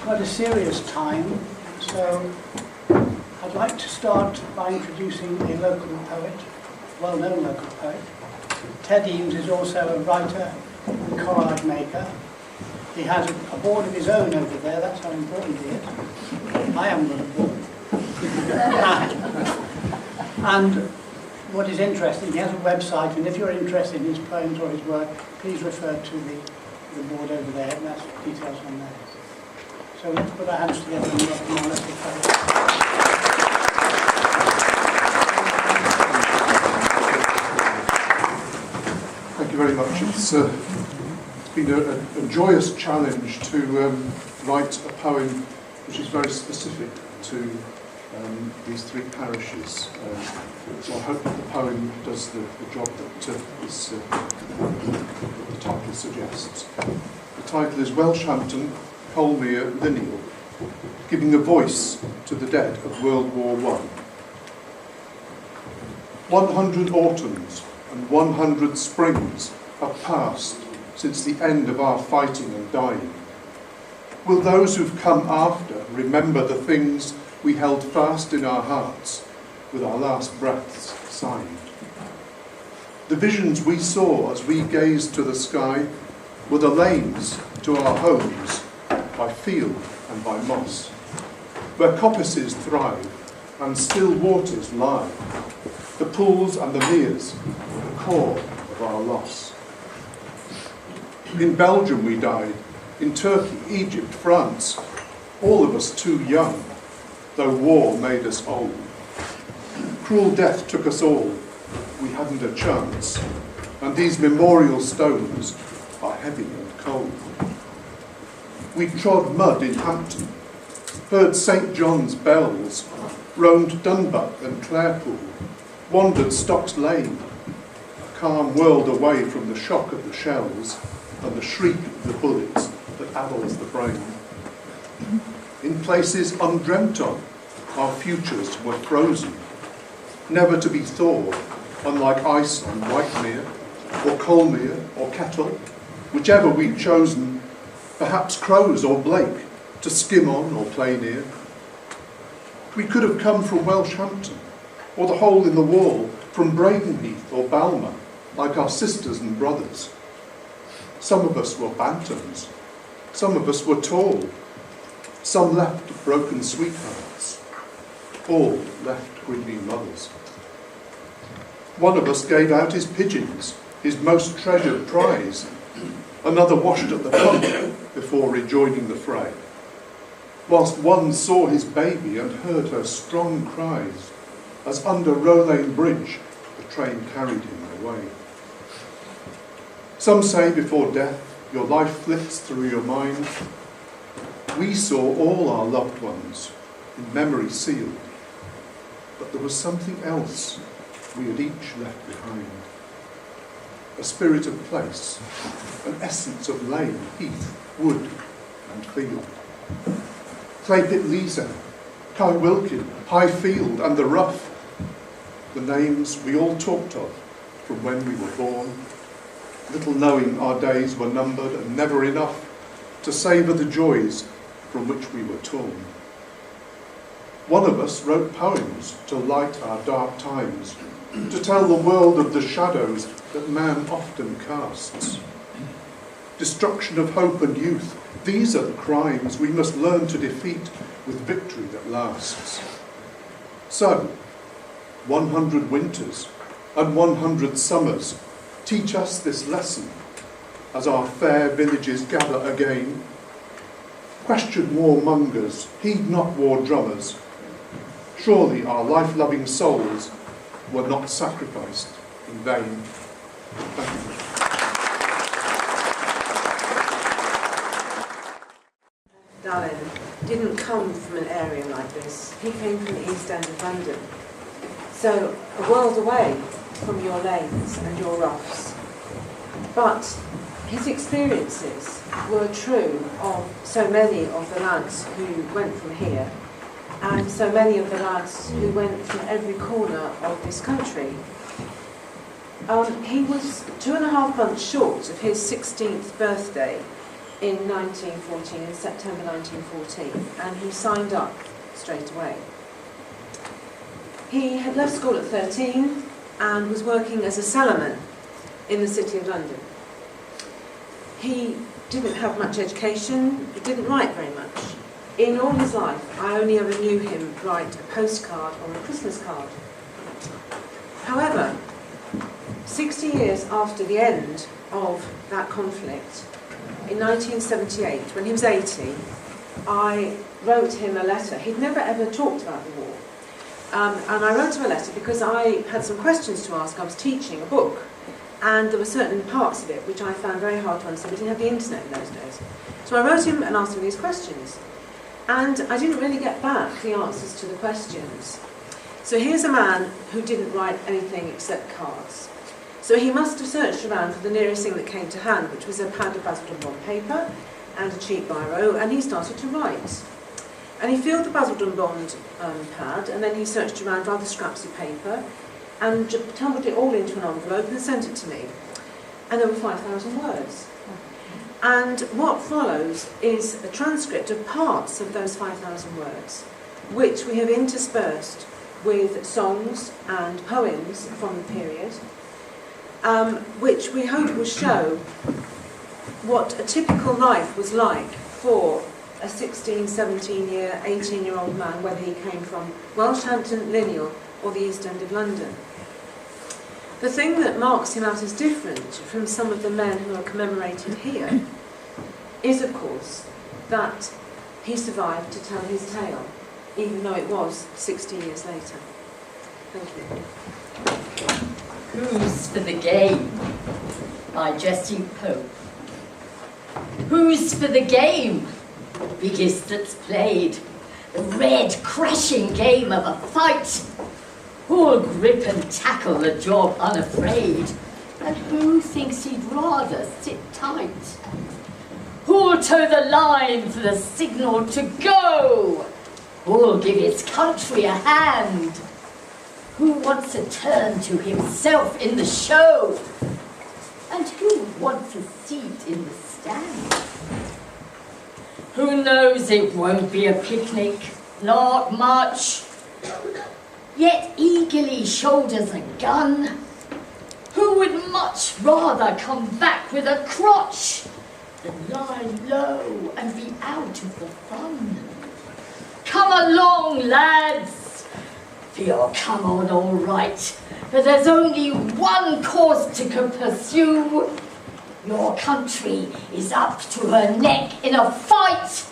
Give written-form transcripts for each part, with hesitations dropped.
quite a serious time, so I'd like to start by introducing a local poet, well-known local poet. Ted Eames is also a writer and collage maker. He has a board of his own over there, that's how important he is. I haven't got a board. And what is interesting, he has a website, and if you're interested in his poems or his work, please refer to the board over there, and that's details on there. So let's put our hands together and welcome our local poet. Thank you very much. It's been a joyous challenge to write a poem which is very specific to these three parishes. So I hope that the poem does the job that the title suggests. The title is Welshampton, Colemere, Lineal, giving a voice to the dead of World War I. 100 autumns and 100 springs have passed since the end of our fighting and dying. Will those who've come after remember the things we held fast in our hearts with our last breaths signed? The visions we saw as we gazed to the sky were the lanes to our homes by field and by moss, where coppices thrive and still waters lie, the pools and the meres, the core of our loss. In Belgium we died, in Turkey, Egypt, France, all of us too young, though war made us old. Cruel death took us all, we hadn't a chance, and these memorial stones are heavy and cold. We trod mud in Hampton, heard St. John's bells, roamed Dunbuck and Clarepool, wandered Stocks Lane, a calm world away from the shock of the shells and the shriek of the bullets that addles the brain. In places undreamt of, our futures were frozen, never to be thawed, unlike ice on Whitemere, or Colemere, or Kettle, whichever we'd chosen, perhaps Crows or Blake, to skim on or play near. We could have come from Welshampton, or the hole in the wall, from Bradenheath or Balmer, like our sisters and brothers. Some of us were bantams, some of us were tall, some left broken sweethearts, all left grieving mothers. One of us gave out his pigeons, his most treasured prize. Another washed at the pump before rejoining the fray, whilst one saw his baby and heard her strong cries as under Row Lane Bridge the train carried him away. Some say before death your life flits through your mind. We saw all our loved ones in memory sealed, but there was something else we had each left behind. A spirit of place, an essence of lane, heath, wood and field. Claypit Lisa, Kai Wilkin, Highfield and the Rough, the names we all talked of from when we were born, little knowing our days were numbered and never enough to savour the joys from which we were torn. One of us wrote poems to light our dark times, to tell the world of the shadows that man often casts. Destruction of hope and youth, these are the crimes we must learn to defeat with victory that lasts. So, 100 winters and 100 summers teach us this lesson as our fair villages gather again. Question warmongers, heed not war drummers. Surely our life-loving souls were not sacrificed in vain. Thank you. Darren didn't come from an area like this. He came from the East End of London. So, a world away from your lanes and your roughs. But his experiences were true of so many of the lads who went from here, and so many of the lads who went from every corner of this country. He was 2.5 months short of his 16th birthday in 1914, in September 1914, and he signed up straight away. He had left school at 13 and was working as a cellarman in the City of London. He didn't have much education, he didn't write very much. In all his life, I only ever knew him write a postcard or a Christmas card. However, 60 years after the end of that conflict, in 1978, when he was 80, I wrote him a letter. He'd never ever talked about the war. And I wrote him a letter because I had some questions to ask. I was teaching a book, and there were certain parts of it which I found very hard to understand. We didn't have the internet in those days. So I wrote him and asked him these questions. And I didn't really get back the answers to the questions. So here's a man who didn't write anything except cards. So he must have searched around for the nearest thing that came to hand, which was a pad of Basildon bond paper and a cheap biro, and he started to write. And he filled the Basildon bond pad, and then he searched around for other scraps of paper and tumbled it all into an envelope and sent it to me. And there were 5,000 words. And what follows is a transcript of parts of those 5,000 words, which we have interspersed with songs and poems from the period, which we hope will show what a typical life was like for a 16, 17-year, 18-year-old man, whether he came from Welshampton, Lineal, or the East End of London. The thing that marks him out as different from some of the men who are commemorated here is, of course, that he survived to tell his tale, even though it was 60 years later. Thank you. Who's for the game? By Jessie Pope. Who's for the game? Biggest that's played. The red crashing game of a fight. Who'll grip and tackle the job unafraid? And who thinks he'd rather sit tight? Who'll toe the line for the signal to go? Who'll give his country a hand? Who wants a turn to himself in the show? And who wants a seat in the stand? Who knows it won't be a picnic? Not much. Yet eagerly shoulders a gun. Who would much rather come back with a crotch than lie low and be out of the fun? Come along, lads. You'll come on all right, but there's only one course to pursue. Your country is up to her neck in a fight,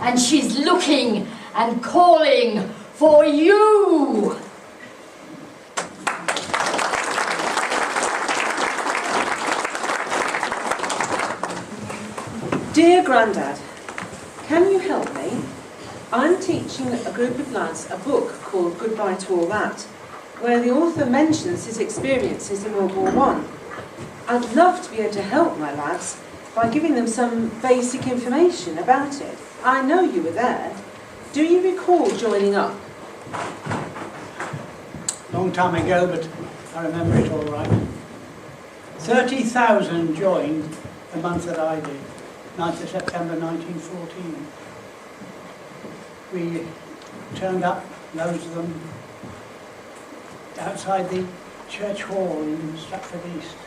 and she's looking and calling for you. Dear Grandad, can you help me? I'm teaching a group of lads a book called Goodbye to All That, where the author mentions his experiences in World War I. I'd love to be able to help my lads by giving them some basic information about it. I know you were there. Do you recall joining up? Long time ago, but I remember it all right. 30,000 joined the month that I did, 9th of September 1914. We turned up, loads of them, outside the church hall in Stratford East.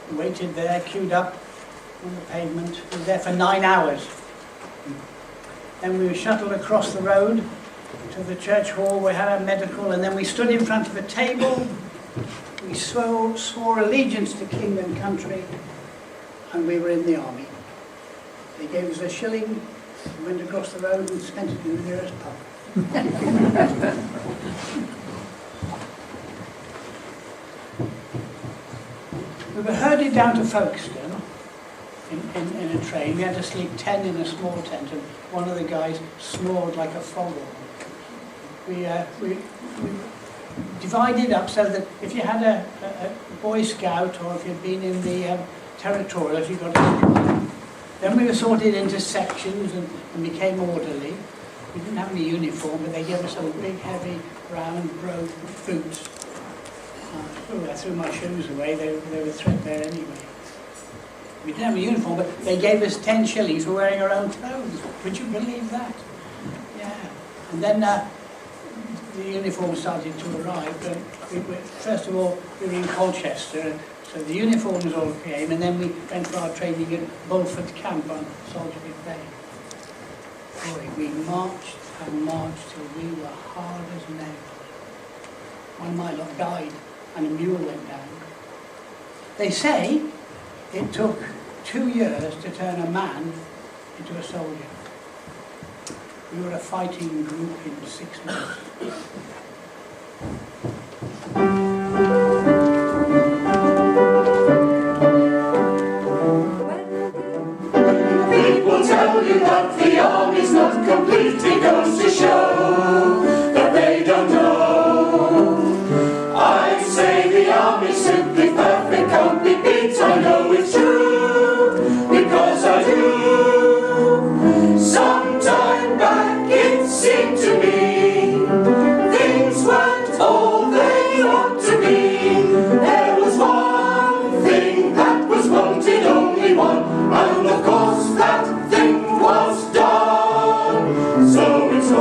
We waited there, queued up on the pavement. We were there for 9 hours. Then we were shuttled across the road to the church hall. We had our medical, and then we stood in front of a table. We swore allegiance to king and country, and we were in the army. They gave us a shilling, we went across the road and spent it in the nearest pub. We were herded down to Folkestone in a train. We had to sleep 10 in a small tent, and one of the guys snored like a foghorn. We divided up so that if you had a Boy Scout or if you'd been in the territorials, you got a. Then we were sorted into sections and became orderly. We didn't have any uniform, but they gave us some big, heavy, brown, brogue boots. I threw my shoes away, they were threadbare anyway. We didn't have a uniform, but they gave us 10 shillings for wearing our own clothes. Would you believe that? Yeah. And then the uniform started to arrive. But first of all, we were in Colchester, so the uniforms all came, and then we went for our training at Bulford Camp on Salisbury Bay. Boy, we marched and marched till we were hard as nails. One of my lot died, and a mule went down. They say it took 2 years to turn a man into a soldier. We were a fighting group in 6 months. People tell you that the army's not complete, it goes to show that they don't know. I say the army's simply perfect, can't be beat, I know it's true, because I do. Sometime back it seemed to me things weren't all they ought to be. There was one thing that was wanted, only one, and of course that thing was done. So it's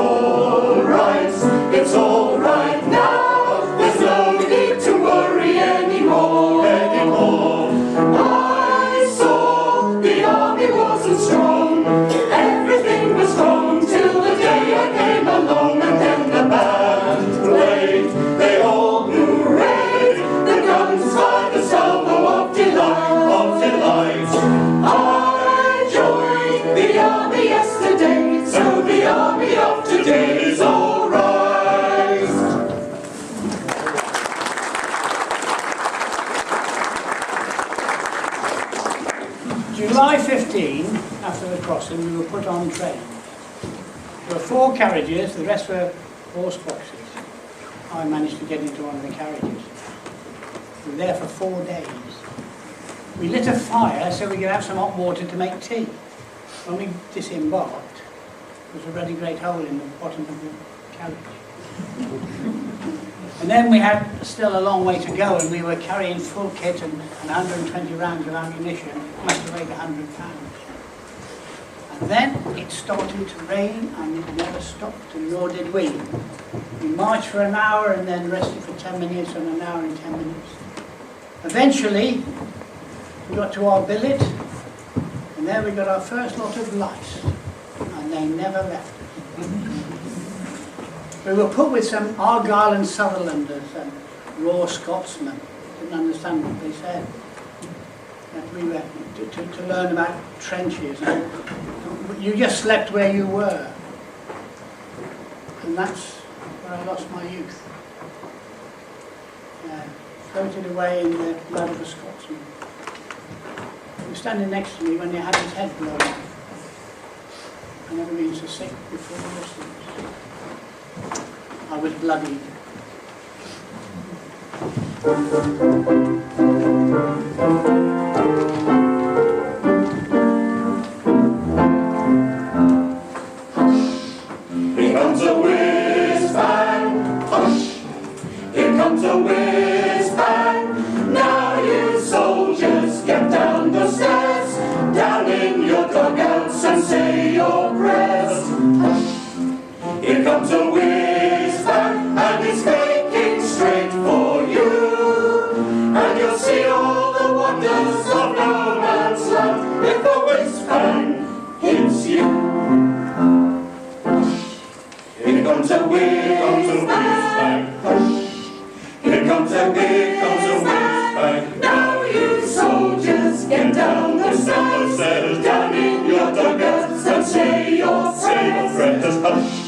all right now, there's no need to worry anymore. I saw the army wasn't strong, everything was wrong till the day I came along, and then the band played, they all hooray, the guns fired the salvo of delight. I joined the army yesterday, so the army of today is all right. July 15, after the crossing, we were put on train. There were 4 carriages, the rest were horse boxes. I managed to get into one of the carriages. We were there for 4 days. We lit a fire so we could have some hot water to make tea. When we disembarked, there was a really great hole in the bottom of the carriage. And then we had still a long way to go, and we were carrying full kit and 120 rounds of ammunition. It must have weighed 100 pounds. And then it started to rain, and it never stopped, and nor did we. We marched for an hour and then rested for 10 minutes, and an hour and 10 minutes. Eventually, we got to our billet, and there we got our first lot of lice, and they never left us. We were put with some Argyll and Sutherlanders and raw Scotsmen. Didn't understand what they said. And we were to learn about trenches. And you just slept where you were. And that's where I lost my youth. Floated away in the blood of a Scotsman. He was standing next to me when he had his head blown off. I've never been so sick before or since. I was bloodied. Here comes a whiz bang, hush. Here comes a whiz bang. Now you soldiers get down the stairs, down in your dugouts and say your prayers. Hush. Here comes a whiz bang, and it's making straight for you, and you'll see all the wonders of no man's land if the whiz bang hits you. Here comes a whiz bang, here comes a whiz bang. Now you soldiers get down the stairs, down in your dugouts and say your prayers. Hush.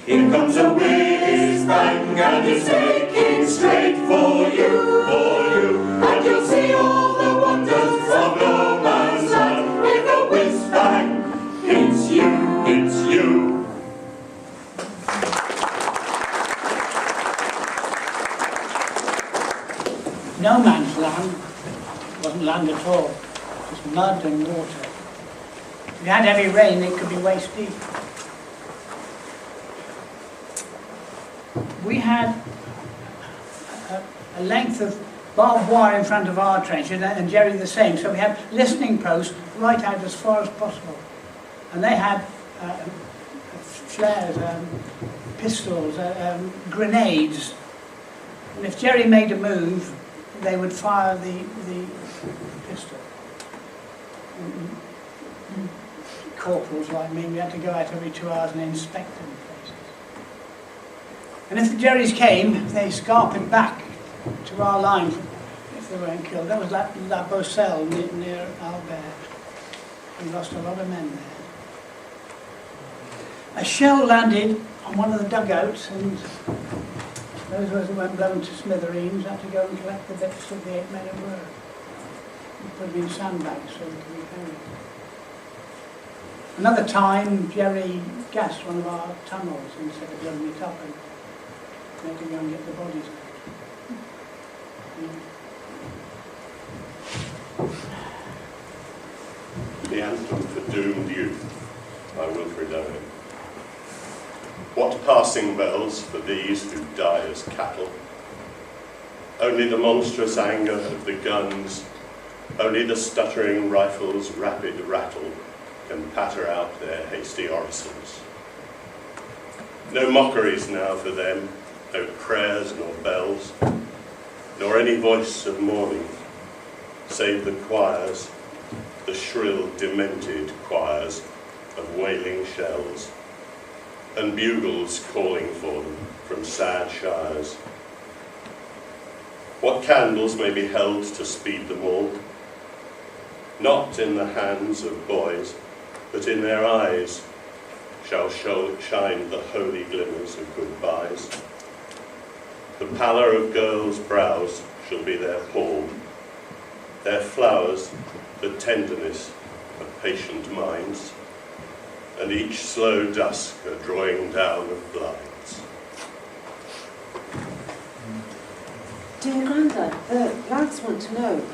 Here comes a whiz bang, and it's making straight for you, and you'll see all the wonders of no man's land if a whiz bang hits you. No man's land. It wasn't land at all. Just mud and water. If you had heavy rain, it could be waist deep. We had a length of barbed wire in front of our trenches, and Jerry the same. So we had listening posts right out as far as possible. And they had flares, pistols, grenades. And if Jerry made a move, they would fire the pistol. Corporals like me, we had to go out every 2 hours and inspect them places. And if the Jerrys came, they scarped back to our line if they weren't killed. That was La Bocelle near Albert. We lost a lot of men there. A shell landed on one of the dugouts, and those of us who went blown to smithereens had to go and collect the bits of the 8 men who were. We put them in sandbags so they could be buried. Another time, Jerry gassed one of our tunnels instead of blowing it up, and we had to go and get the bodies out. The Anthem for Doomed Youth by Wilfred Owen. What passing bells for these who die as cattle? Only the monstrous anger of the guns, only the stuttering rifles' rapid rattle can patter out their hasty orisons. No mockeries now for them, no prayers nor bells, nor any voice of mourning, save the choirs, the shrill, demented choirs of wailing shells, and bugles calling for them from sad shires. What candles may be held to speed them all? Not in the hands of boys, but in their eyes shall shine the holy glimmers of goodbyes. The pallor of girls' brows shall be their pall, their flowers the tenderness of patient minds, and each slow dusk a drawing down of blinds. Dear Grandad, the lads want to know,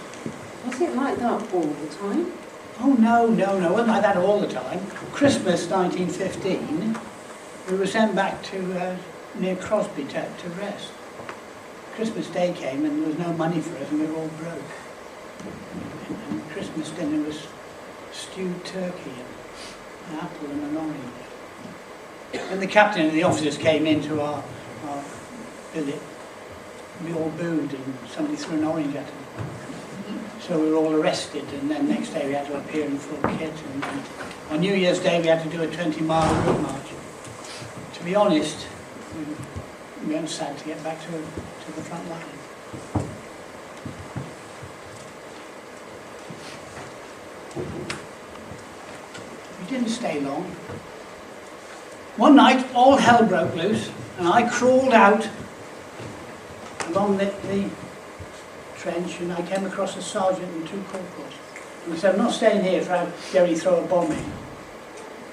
was it like that all the time? Oh, no, it wasn't like that all the time. Christmas 1915, we were sent back to near Crosby to rest. Christmas Day came and there was no money for us and we were all broke. And Christmas dinner was stewed turkey and an apple and an orange. When the captain and the officers came into our billet, we all booed and somebody threw an orange at them. So we were all arrested, and then next day we had to appear in full kit. And on New Year's Day we had to do a 20-mile route march. To be honest, we weren't sad to get back to the front line. We didn't stay long. One night all hell broke loose, and I crawled out along the trench, and I came across a sergeant and 2 corporals. And we said, I'm not staying here to have Jerry throw a bomb in.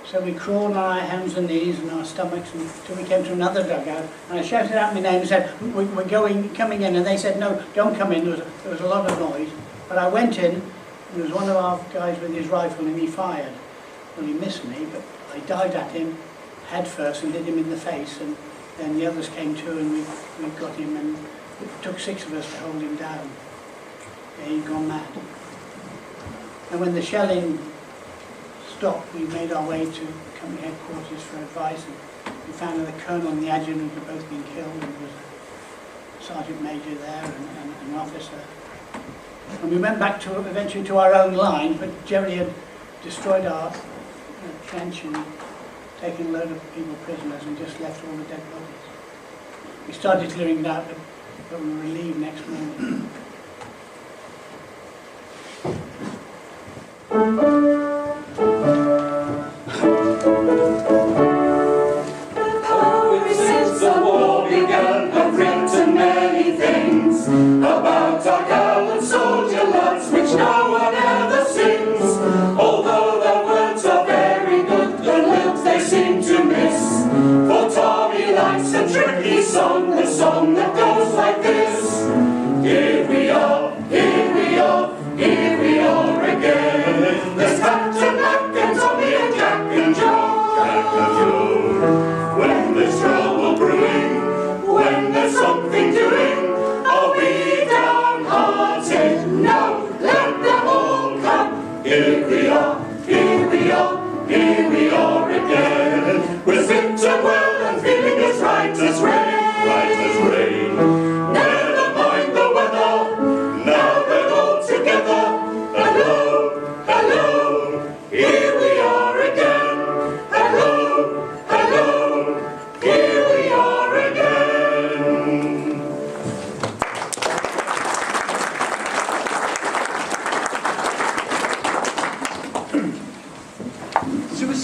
So we crawled on our hands and knees and our stomachs until we came to another dugout. And I shouted out my name and said, we're coming in. And they said, no, don't come in. There was a lot of noise. But I went in, and there was one of our guys with his rifle, and he fired. Well, he missed me, but I dived at him head first and hit him in the face. And then the others came to, and we got him, and it took 6 of us to hold him down. Yeah, he'd gone mad. And when the shelling stopped, we made our way to company headquarters for advice, and we found that the colonel and the adjutant had both been killed, and there was a sergeant major there and an officer. And we went back eventually to our own line, but Jerry had destroyed our trench and taken a load of people prisoners and just left all the dead bodies. We started clearing it out, but we were relieved next morning. Since the war began, have written many things about our gallant soldier lads, which no one ever sings. Although their words are very good, the lilt they seem to miss. For Tommy likes a tricky song, the song that goes like this. Here we are, here we are, here we are again.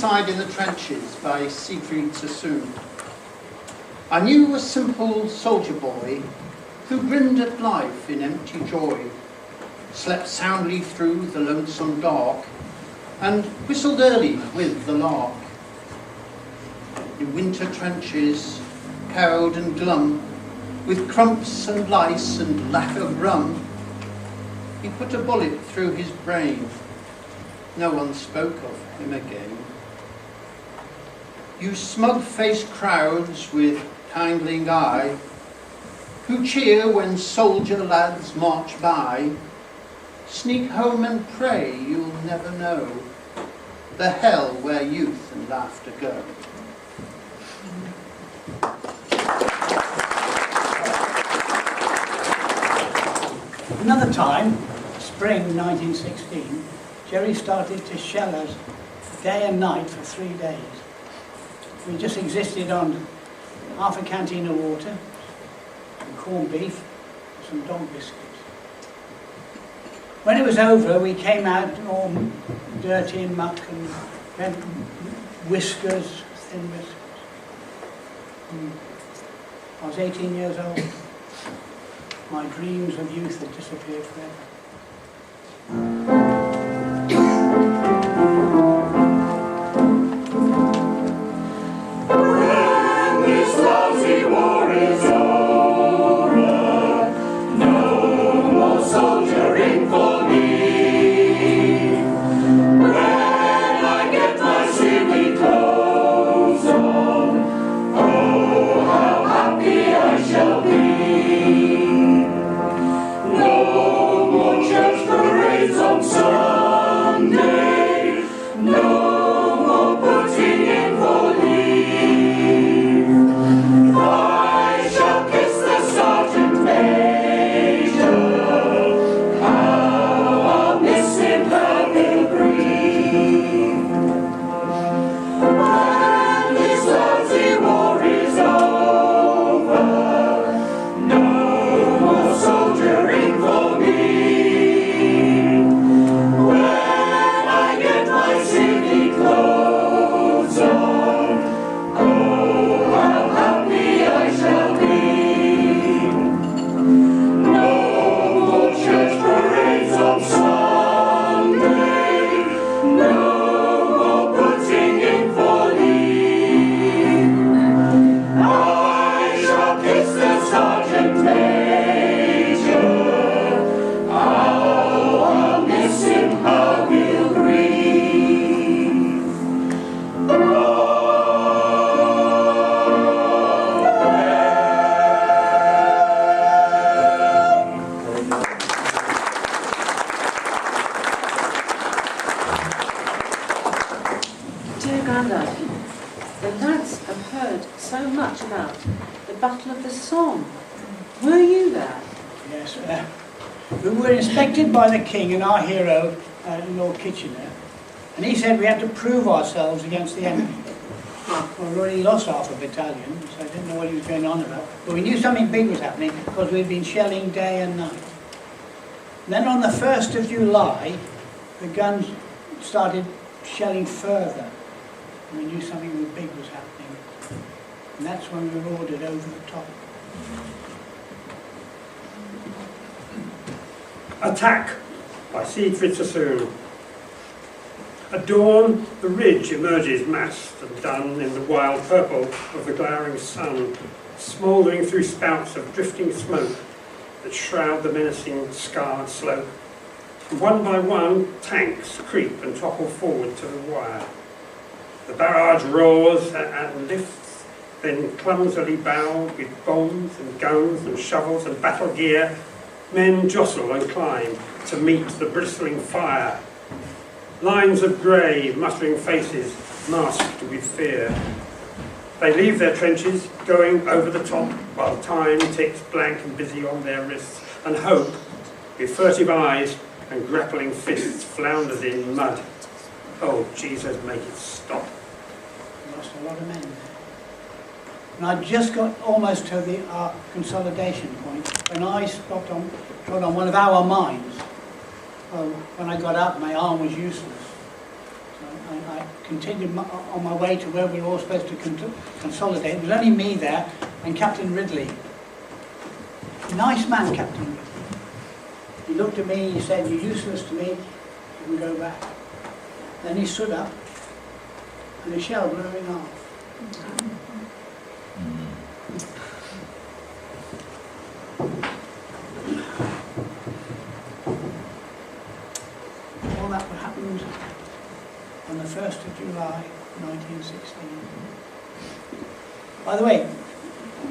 Suicide in the Trenches by Siegfried Sassoon. I knew a simple soldier boy who grinned at life in empty joy, slept soundly through the lonesome dark, and whistled early with the lark. In winter trenches, cowed and glum, with crumps and lice and lack of rum, he put a bullet through his brain. No one spoke of him again. You smug-faced crowds with kindling eye, who cheer when soldier lads march by, sneak home and pray you'll never know the hell where youth and laughter go. Another time, spring 1916, Jerry started to shell us day and night for 3 days. We just existed on half a canteen of water, and corned beef, and some dog biscuits. When it was over, we came out all dirty and muck and had whiskers, thin whiskers. I was 18 years old. My dreams of youth had disappeared forever. When this lousy war is over, no more soldiering for me. When I get my civvy clothes on, oh, how happy I shall be. No more church parades on Sunday, no more putting in for leave. I shall kiss the sergeant major, how I'll miss him, how he'll grieve. When this lousy war is over, no more soldiering for me. When I get my civvy clothes on, oh, how happy I shall be. No more church parades on Sunday, no more putting in for leave. I shall kiss the sergeant major, how I'll miss him, how he'll grieve. Dear Grandad, the lads have heard so much about the Battle of the Somme. Were you there? Yes, we were inspected by the King and our hero, Lord Kitchener, and he said we had to prove ourselves against the enemy. We'd already lost half a battalion, so I didn't know what he was going on about. But we knew something big was happening because we'd been shelling day and night. Then on the 1st of July, the guns started shelling further. And we knew something big was happening. And that's when we were ordered over the top. Attack by Siegfried Sassoon. At dawn, the ridge emerges massed and dun in the wild purple of the glowering sun, smouldering through spouts of drifting smoke that shroud the menacing scarred slope. And one by one, tanks creep and topple forward to the wire. The barrage roars and lifts, then clumsily bowed with bombs and guns and shovels and battle gear, men jostle and climb to meet the bristling fire. Lines of grey, muttering faces, masked with fear. They leave their trenches, going over the top, while time ticks blank and busy on their wrists, and hope, with furtive eyes and grappling fists, flounders in mud. Oh, Jesus, make it stop. We lost a lot of men there. And I just got almost to the consolidation point when I trod on one of our mines. Well, when I got up, my arm was useless. I continued on my way to where we were all supposed to consolidate. It was only me there and Captain Ridley. Nice man, Captain Ridley. He looked at me, he said, "You're useless to me, you can go back." Then he stood up and a shell blew him off. All that happened on the 1st of July 1916. By the way,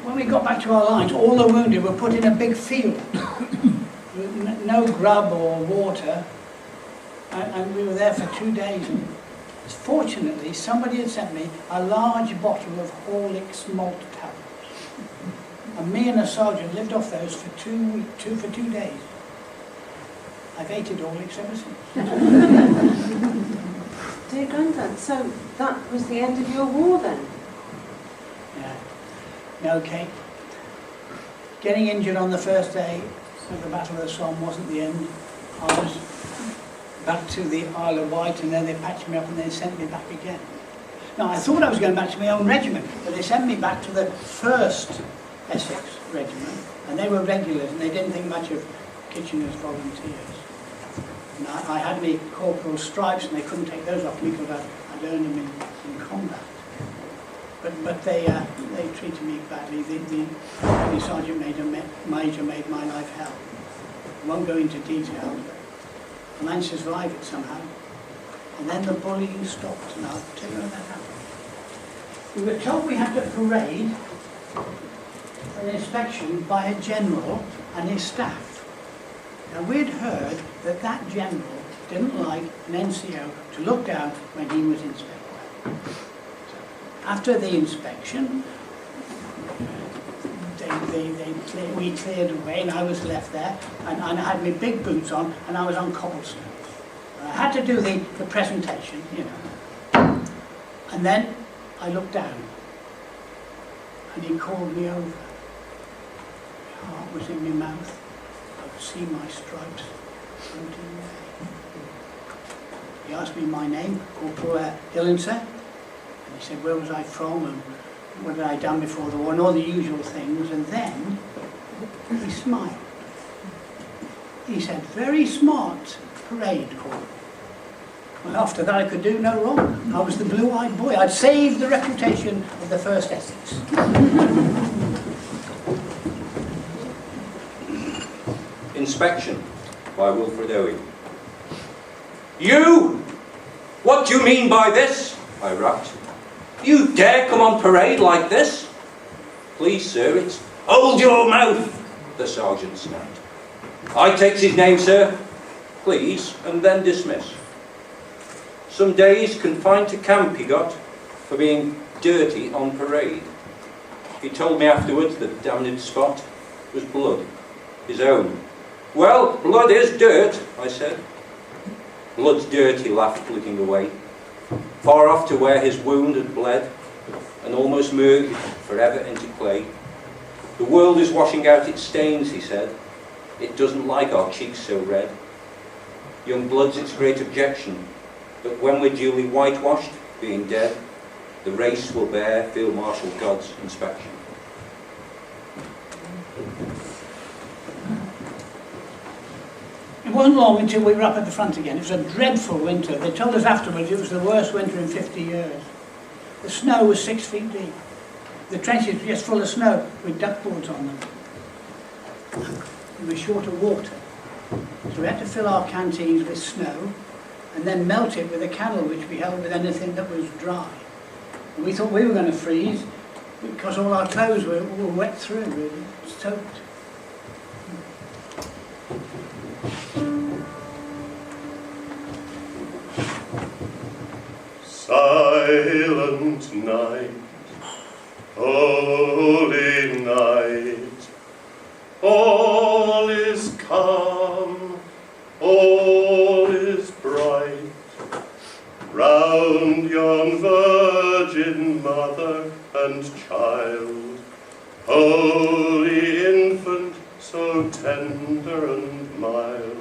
when we got back to our lines, all the wounded were put in a big field with no grub or water, and we were there for 2 days. And fortunately, somebody had sent me a large bottle of Horlick's malt tablets, and me and a sergeant lived off those for 2 days. I've hated Horlick's ever since. Dear Grandad, so that was the end of your war then? Yeah. No, Kate. Getting injured on the first day of the Battle of the Somme wasn't the end. I was back to the Isle of Wight, and then they patched me up and they sent me back again. Now, I thought I was going back to my own regiment, but they sent me back to the 1st Essex Regiment, and they were regulars, and they didn't think much of Kitchener's volunteers. And I had me corporal's stripes, and they couldn't take those off me because I'd earned them in combat. But they treated me badly. The sergeant major made my life hell. I won't go into detail, but the man survived it somehow. And then the bullying stopped, and I'll tell you how that happened. We were told we had to parade for an inspection by a general and his staff. Now, we'd heard that that general didn't like an NCO to look down when he was inspecting. After the inspection, we cleared away, and I was left there, and I had my big boots on, and I was on cobblestones. I had to do the presentation, you know. And then I looked down, and he called me over. My heart was in my mouth. I could see my stripes floating away. He asked me my name, Corporal Hillinser. He said, where was I from and what had I done before the war, and all the usual things. And then he smiled. He said, very smart parade, Corporal. Well, after that I could do no wrong. I was the blue-eyed boy. I'd saved the reputation of the 1st Essex. Inspection by Wilfred Owen. You! What do you mean by this? I rapped. You dare come on parade like this? Please, sir, it's... Hold your mouth! The sergeant snapped. I takes his name, sir. Please, and then dismiss. Some days confined to camp he got for being dirty on parade. He told me afterwards that damned spot was blood, his own. Well, blood is dirt, I said. Blood's dirt, he laughed, looking away. Far off to where his wound had bled, and almost merged forever into clay. The world is washing out its stains, he said. It doesn't like our cheeks so red. Young blood's its great objection, but when we're duly whitewashed, being dead, the race will bear Field Marshal God's inspection. It wasn't long until we were up at the front again. It was a dreadful winter. They told us afterwards it was the worst winter in 50 years. The snow was 6 feet deep. The trenches were just full of snow with duckboards on them. We were short of water. So we had to fill our canteens with snow and then melt it with a candle which we held with anything that was dry. And we thought we were going to freeze because all our clothes were wet through, really, soaked. Silent night, holy night, all is calm, all is bright. Round yon virgin mother and child, holy infant, so tender and mild,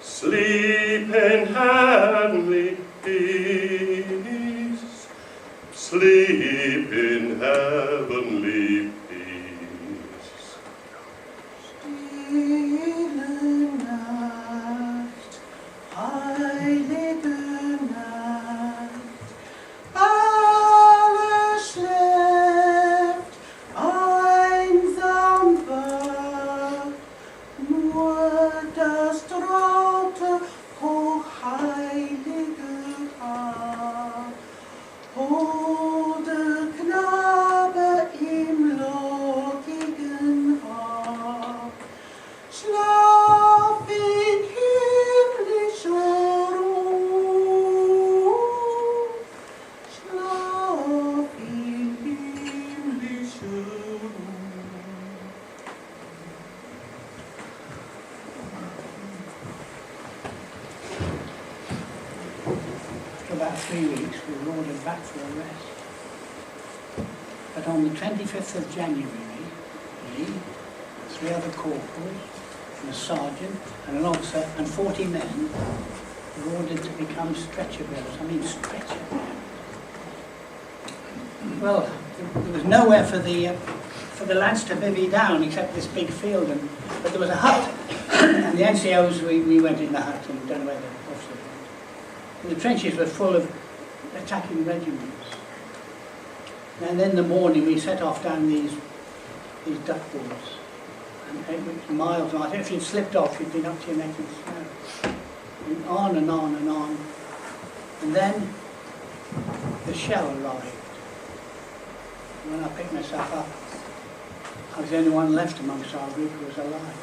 sleep in heavenly peace. sleep in heavenly peace. Stille Nacht, heilige Nacht, alles schläft einsam wach, nur das traute, hochheilige Haar. Holder Knabe im lockigen Haar, schlaf in himmlischer Ruhe, schlaf in himmlischer Ruhe. For about 3 weeks, we were ordered back for arrest. But on the 25th of January, me, 3 other corporals, and a sergeant, and an officer, and 40 men were ordered to become stretcher bearers. I mean stretcher bearers. Well, there was nowhere for the lads to bivvy down except this big field, but there was a hut, and the NCOs, we went in the hut, and don't know where the officers went. And the trenches were full of attacking regiments. And then in the morning we set off down these duckboards. And it was miles and miles. If you'd slipped off, you'd been up to your neck in snow. And on and on and on. And then the shell arrived. And when I picked myself up, I was the only one left amongst our group who was alive.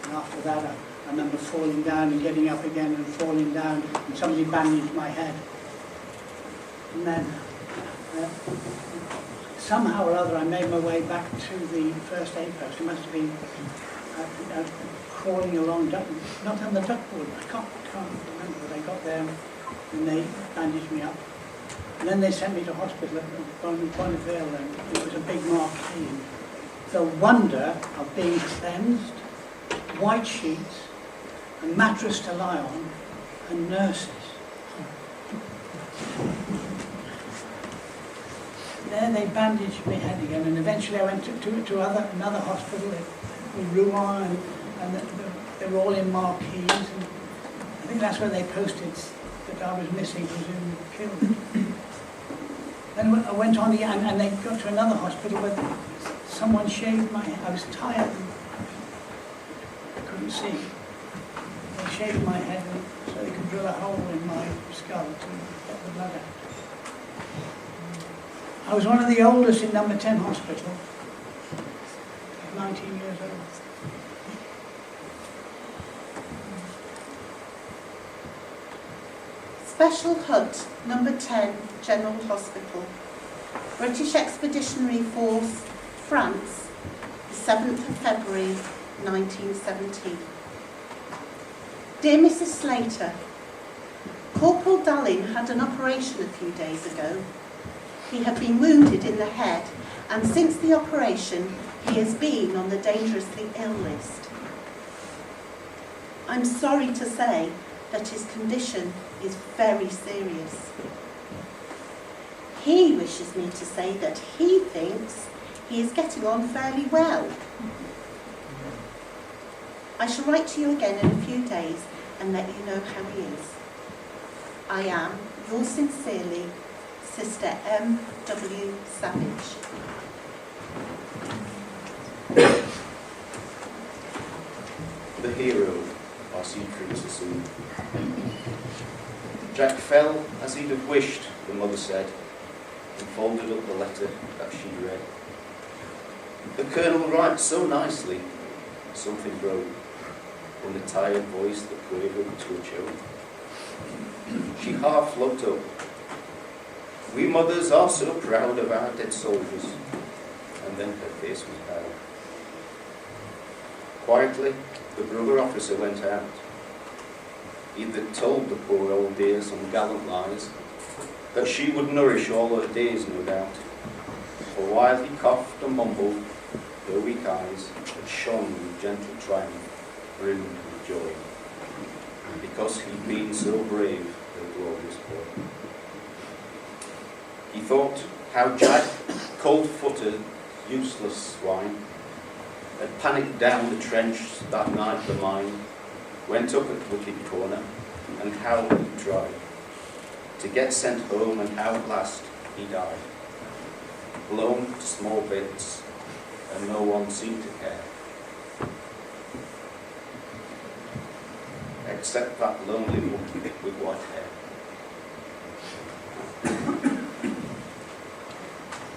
And after that, I remember falling down and getting up again and falling down, and somebody bandaged my head. And then, somehow or other, I made my way back to the first aid post. It must have been crawling along, not on the duckboard. I can't remember, but I got there and they bandaged me up. And then they sent me to hospital at Bonneville, and it was a big marquee. The wonder of being cleansed, white sheets, a mattress to lie on, and nurses. There they bandaged my head again, and eventually I went to another hospital in Rouen, and they were all in marquees, and I think that's where they posted that I was missing, presumed killed. Then I went on again, and they got to another hospital where someone shaved my head. I was tired and I couldn't see. They shaved my head so they could drill a hole in my skull to get the blood out. I was one of the oldest in number 10 hospital, 19 years old. Special Hut, number 10, General Hospital. British Expeditionary Force, France, the 7th of February, 1917. Dear Mrs. Slater, Corporal Dallin had an operation a few days ago. He had been wounded in the head, and since the operation, he has been on the dangerously ill list. I'm sorry to say that his condition is very serious. He wishes me to say that he thinks he is getting on fairly well. I shall write to you again in a few days and let you know how he is. I am, yours sincerely, Sister M.W. Savage. The hero, by Siegfried Sassoon. Jack fell as he'd have wished, the mother said, and folded up the letter that she'd read. The Colonel writes so nicely, something broke in the tired voice that quavered to a choke. She half looked up. We mothers are so proud of our dead soldiers. And then her face was pale. Quietly, the brother officer went out. He'd told the poor old dear some gallant lies, that she would nourish all her days, no doubt. For while he coughed and mumbled, her weak eyes had shone with gentle triumph, brimmed with joy, because he'd been so brave, her glorious boy. He thought how Jack, cold-footed, useless swine, had panicked down the trench that night. The mine went up at Wicked Corner, and how he tried to get sent home, and how at last he died, blown to small bits, and no one seemed to care, except that lonely woman with white hair.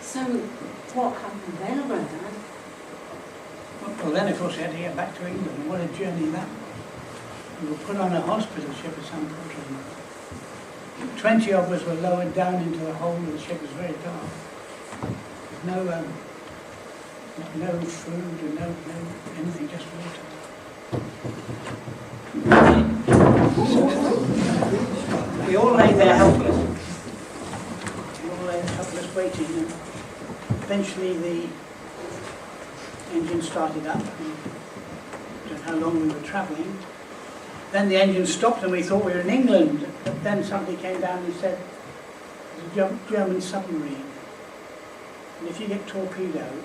So, what happened then, Grandad? Well, then, of course, we had to get back to England, and what a journey that was. We were put on a hospital ship at some point or another. 20 of us were lowered down into the hold, and the ship was very dark. No food and no anything, just water. We all lay there helpless. We all lay there helpless waiting, and eventually the engine started up. I don't know how long we were travelling. Then the engine stopped and we thought we were in England. But then somebody came down and said, there's a German submarine. And if you get torpedoed,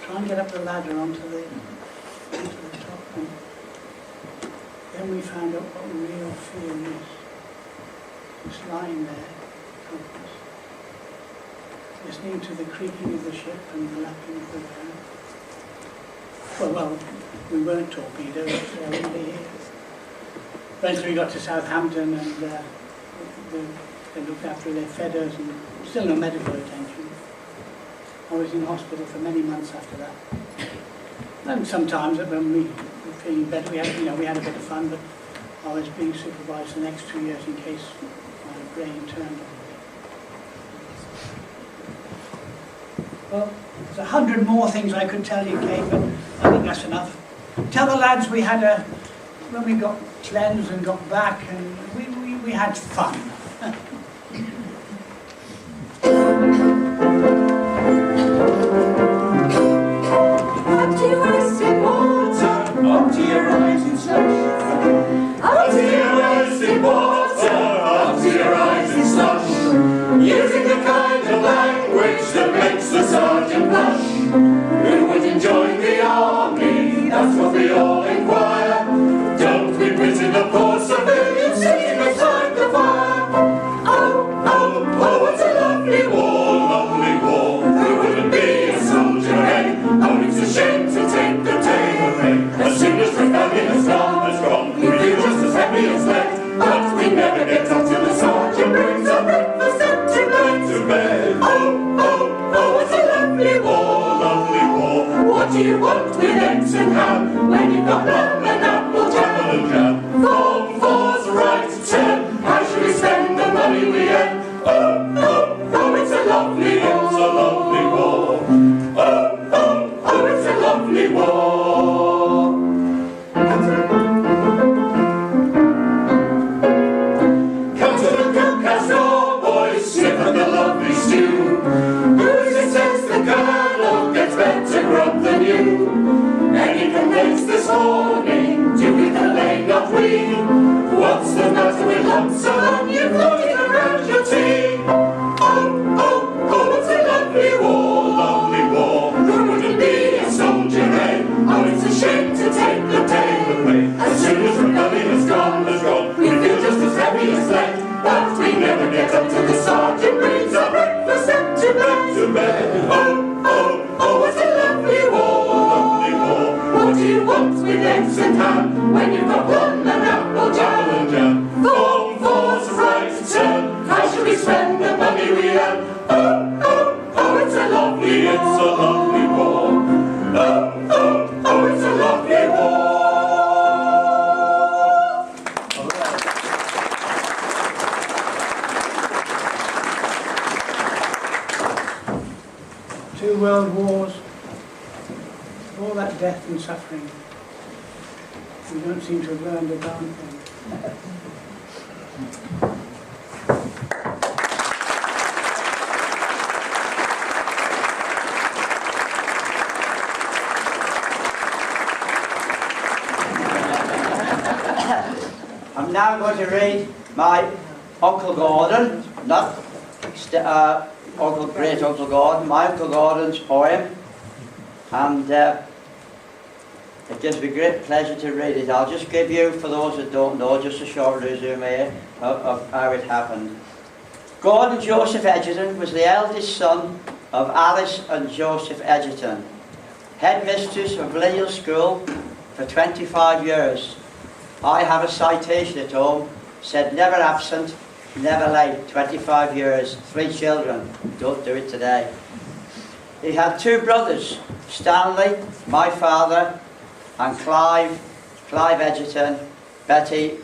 try and get up the ladder onto the top. And then we found out what real fear is. Just lying there, helpless, listening to the creaking of the ship and the lapping of the ground. Well, we weren't torpedoed, so I wouldn't be here. Eventually we got to Southampton, and they looked after, they fed us, and still no medical attention. I was in hospital for many months after that. And sometimes when we were feeling better, we had a bit of fun, but I was being supervised the next 2 years in case my brain turned on me. Well, there's 100 more things I could tell you, Kate, but I think that's enough. Tell the lads we had when we got cleansed and got back, and we had fun. Up to your waist in water, up to your eyes in slush. Up to your waist in water, up to your eyes in slush. Using the kind of language that makes the sergeant blush. Who wouldn't join the army? That's what we all inquire. Don't we pity the poor civilians sitting beside the fire? Oh, oh, oh, what a lovely war, lovely war. Who wouldn't be a soldier, eh? Oh, it's a shame to take the day away. As soon as rebellion has gone, we feel just as heavy as lead. But we never get up till the sergeant brings our breakfast up to bed. Oh, oh, oh, what a lovely war, lovely war. What do you want with eggs and ham when you've got rum and apple jam? Form 4's right turn. How should we spend the money we earn? Oh, oh, oh, it's a lovely war. It's a lovely war. Oh, oh, oh, it's a lovely war. Come to the cookhouse door, boys, sniff at the lovely stew. Who's it says the colonel gets better grub than you? Any complaints this morning? Do we complain, not we? What's the matter with lumps of onion floating around your tea? Oh, oh, oh, it's a lovely war, lovely war. Who wouldn't be a soldier, eh? Oh, it's a shame to take the day away. As soon as rebellion has gone, we feel just as heavy as lead. But we never get up till the sergeant brings our breakfast up to bed. Oh, oh, oh, what a lovely war, lovely war. What do you want with eggs and ham when you've got rum and apple jam? Form 4's right turn. How should we spend the money we earn? Oh, oh, oh, it's a lovely war. It's a lovely war. Oh, oh, oh, it's a lovely war. Two world wars, all that death and suffering. We don't seem to have learned a darn thing. I'm now going to read my Uncle Gordon, not great Uncle Gordon, my Uncle Gordon's poem, and it gives me great pleasure to read it. I'll just give you, for those that don't know, just a short resume of how it happened. Gordon Joseph Edgerton was the eldest son of Alice and Joseph Edgerton, headmistress of Lineal School for 25 years. I have a citation at home, said never absent, never late, 25 years, 3 children, don't do it today. He had 2 brothers, Stanley, my father, and Clive Edgerton, Betty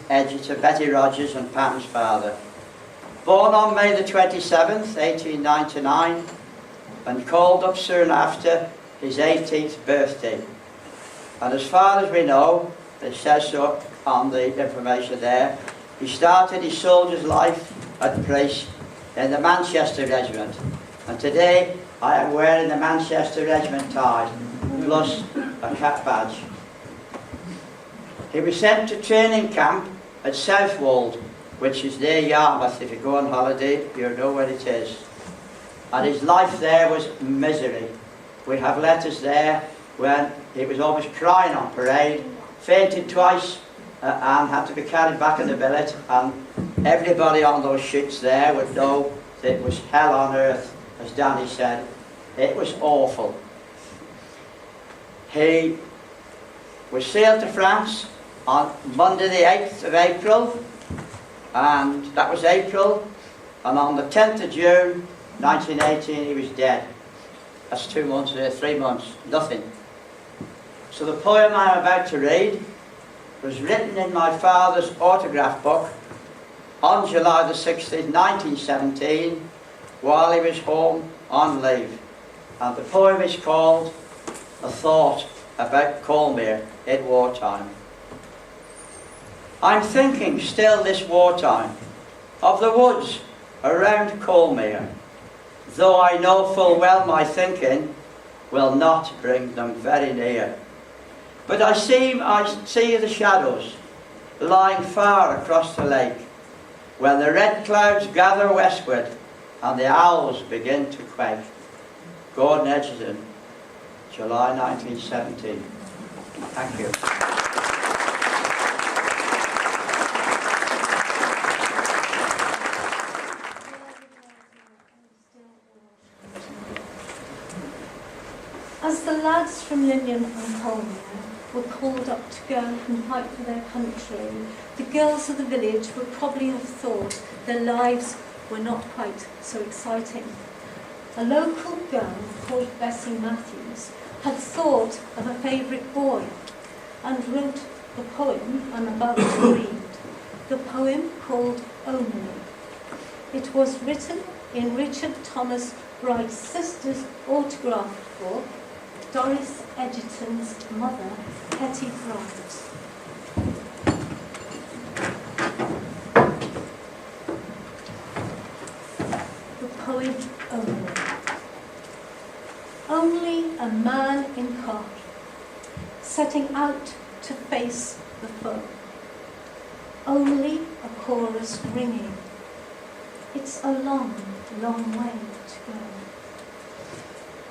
Rogers and Pam's father. Born on May the 27th, 1899, and called up soon after his 18th birthday. And as far as we know, it says so on the information there, he started his soldier's life at Price in the Manchester Regiment. And today I am wearing the Manchester Regiment tie, plus a cap badge. He was sent to training camp at Southwold, which is near Yarmouth. If you go on holiday, you know where it is. And his life there was misery. We have letters there when he was always crying on parade, fainted twice, and had to be carried back in the billet, and everybody on those ships there would know that it was hell on earth, as Danny said. It was awful. He was sailed to France on Monday the 8th of April, and that was April, and on the 10th of June 1918 he was dead. That's 2 months there, 3 months, nothing. So the poem I'm about to read was written in my father's autograph book on July the 16th, 1917, while he was home on leave. And the poem is called A Thought About Colemere in Wartime. I'm thinking still this wartime of the woods around Colemere, though I know full well my thinking will not bring them very near. But I see the shadows lying far across the lake, when the red clouds gather westward and the owls begin to quake. Gordon Edgerton, July 1917. Thank you. As the lads from Linian and Colemere were called up to go and fight for their country, the girls of the village would probably have thought their lives were not quite so exciting. A local girl called Bessie Matthews had thought of a favourite boy and wrote the poem I'm about to read, the poem called Only. It was written in Richard Thomas Wright's sister's autographed book, Doris Edgerton's mother, Hetty Wright. The poem Only. Only a man in cart, setting out to face the foe. Only a chorus ringing. It's a long, long way to go.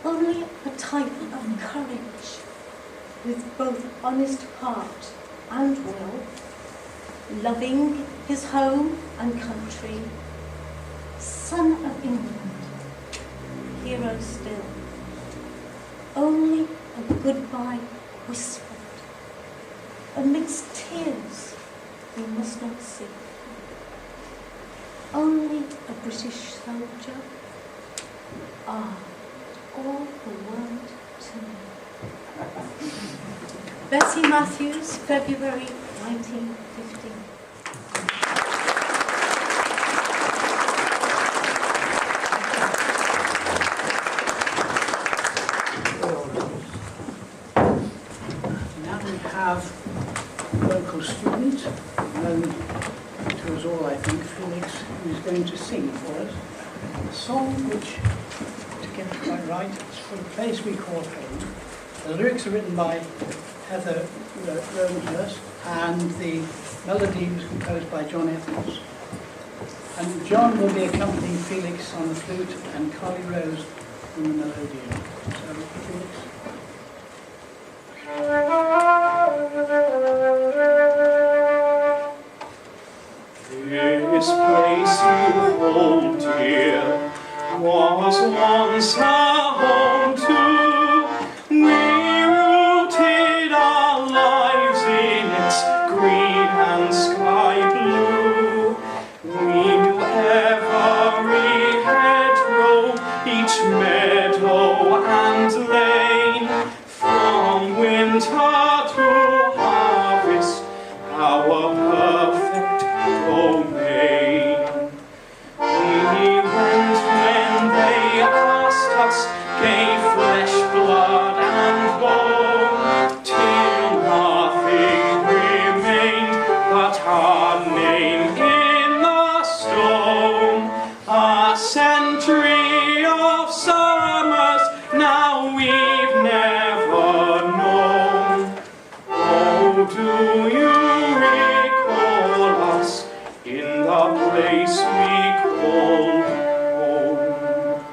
Only a type of courage, with both honest heart and will, loving his home and country, son of England, hero still. Only a goodbye whispered, amidst tears we must not see. Only a British soldier, all the world to me. Bessie Matthews, February 1915. Now we have a local student, known to us all, I think, Felix, who is going to sing for us a song which, to get it quite right, it's for a place we call home. The lyrics are written by Heather Rosenhurst, and the melody was composed by John Evans. And John will be accompanying Felix on the flute and Carly Rose on the melodeon. So, Felix. This place you hold dear was once our home too. We rooted our lives in its green and sky blue. We knew every hedgerow, each meadow and lane, from winter to harvest, our perfect domain. We went when they asked us, gave flesh, blood and bone, till nothing remained but our name in the stone. A century of summers now we've never known. Oh, do you recall us in the place we called home?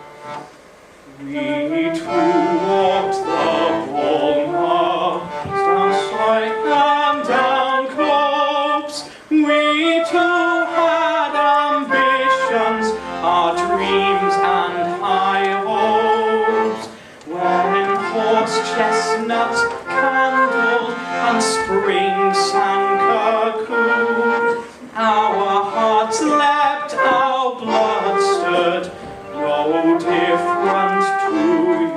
We too walked the Walmart, down Slide and down Copse. We too had ambitions, our dreams and high hopes. When horse chestnuts candled and spring sang cuckoo, our hearts leapt, our blood stirred, no different to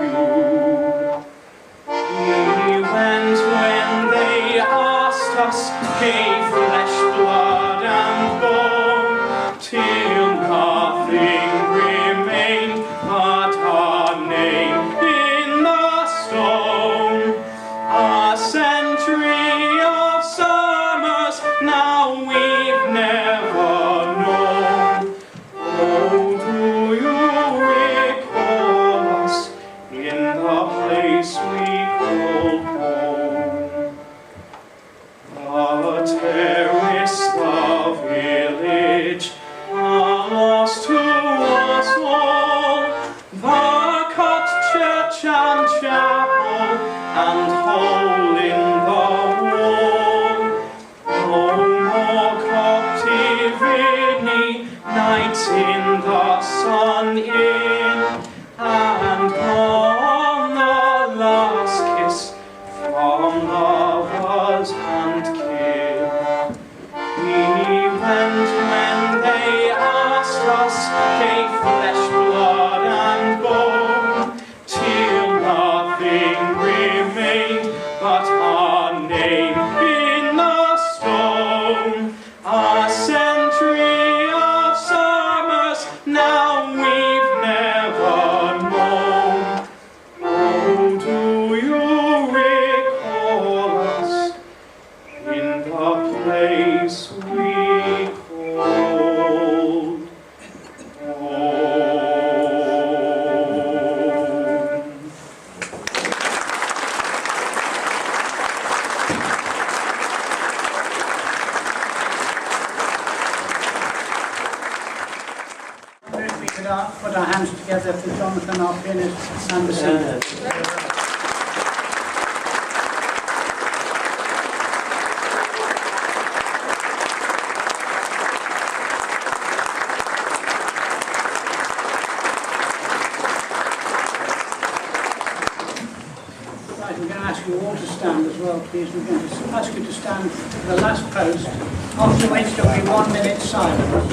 you. We went when they asked us, gave flesh, blood and bone, till nothing remained but our name in the stone. A century of summers now we've never known. Oh, do you recall us in the place we called home? The terrace, the village, are lost to us all. The cut, church and chapel, and hole in the wall. No more captivity, nights in the sun in, and gone the last kiss from lovers and kin. We went when they asked us, gave flesh, blood and bone, till nothing remained but our name in the stone. A century of summers now we've never known. Oh, do you recall us in the place we called home? If we could put our hands together for Jonathan, our pianist, and the singer. Right, we're going to ask you all to stand as well, please. We're going to ask you to stand for the last post, after which there will be 1 minute silence.